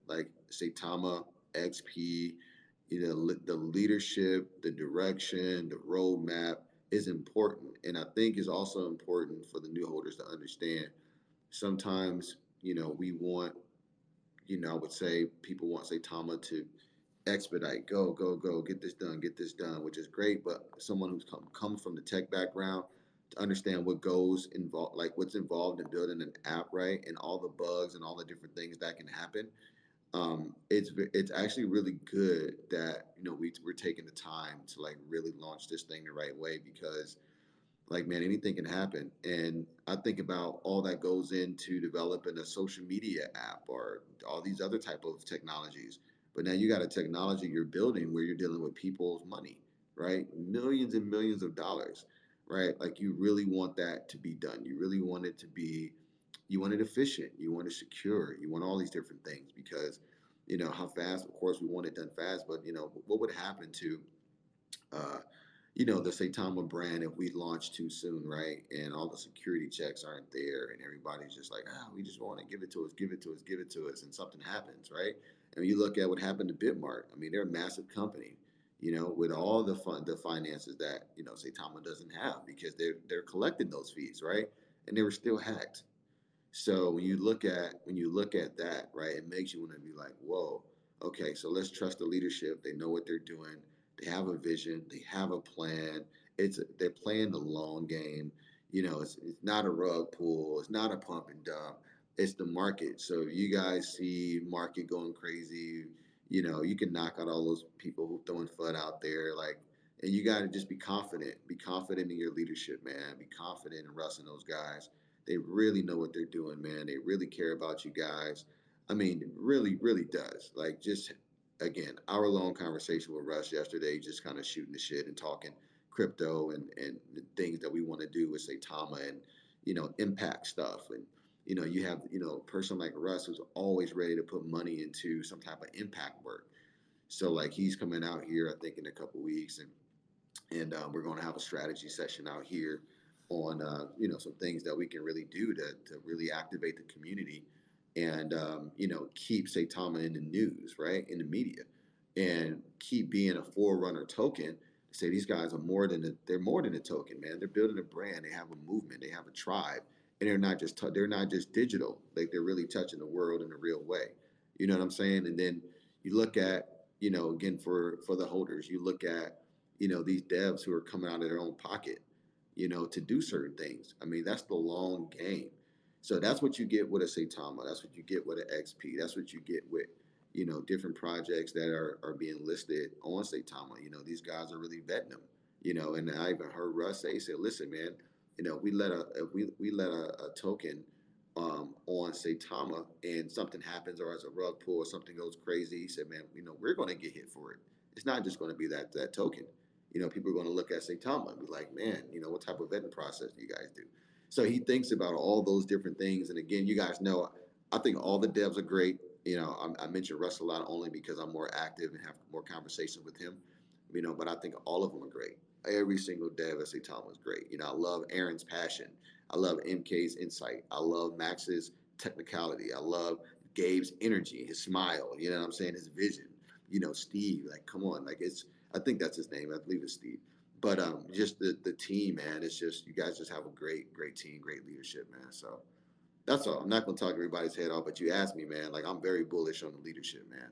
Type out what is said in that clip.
like Saitama, XP, the leadership, the direction, the roadmap is important. And I think it's also important for the new holders to understand sometimes, we want, I would say people want Saitama to expedite, go, go, go, get this done, which is great. But someone who's comes from the tech background to understand what goes involved, like what's involved in building an app, right, and all the bugs and all the different things that can happen. It's actually really good that we're taking the time to like really launch this thing the right way because like man, anything can happen. And I think about all that goes into developing a social media app or all these other type of technologies. But now you got a technology you're building where you're dealing with people's money, right? Millions and millions of dollars, right? Like you really want that to be done. You really want it to be, you want it efficient, you want it secure, you want all these different things because how fast, of course we want it done fast, but what would happen to uh, the Saitama brand if we launch too soon, right? And all the security checks aren't there, and everybody's just like, we just want to give it to us, give it to us, give it to us, and something happens, right? And you look at what happened to Bitmart. I mean, they're a massive company, with all the finances that Saitama doesn't have because they're collecting those fees, right? And they were still hacked. So when you look at that, right, it makes you want to be like, whoa, okay, so let's trust the leadership. They know what they're doing. They have a vision. They have a plan. They're playing the long game. It's not a rug pull. It's not a pump and dump. It's the market. So you guys see market going crazy. You can knock out all those people who throwing FUD out there, like, and you got to just be confident. Be confident in your leadership, man. Be confident in Russ and those guys. They really know what they're doing, man. They really care about you guys. I mean, it really, really does. Like, just again, hour-long conversation with Russ yesterday, just kind of shooting the shit and talking crypto and the things that we want to do with Saitama and impact stuff. And you have a person like Russ who's always ready to put money into some type of impact work. So like he's coming out here, I think in a couple weeks, and we're going to have a strategy session out here on some things that we can really do to really activate the community and keep Saitama in the news, right, in the media, and keep being a forerunner token. Say these guys are they're more than a token, man. They're building a brand. They have a movement. They have a tribe, and they're not just digital. Like they're really touching the world in a real way. You know what I'm saying? And then you look at again for the holders, you look at these devs who are coming out of their own pocket, to do certain things. I mean, that's the long game. So that's what you get with a Saitama. That's what you get with an XP. That's what you get with, different projects that are being listed on Saitama. These guys are really vetting them. And I even heard Russ say, listen, man, we let a token on Saitama and something happens or as a rug pull or something goes crazy, he said, man, we're going to get hit for it. It's not just going to be that token. People are going to look at Saitama and be like, man, what type of vetting process do you guys do? So he thinks about all those different things. And again, you guys know, I think all the devs are great. I mentioned Russ a lot only because I'm more active and have more conversations with him, but I think all of them are great. Every single dev at Saitama is great. I love Aaron's passion. I love MK's insight. I love Max's technicality. I love Gabe's energy, his smile, you know what I'm saying, his vision. Steve, like, come on, like I think that's his name. I believe it's Steve. But just the team, man. It's just you guys just have a great team, great leadership, man. So that's all. I'm not gonna talk everybody's head off, but you asked me, man. Like I'm very bullish on the leadership, man.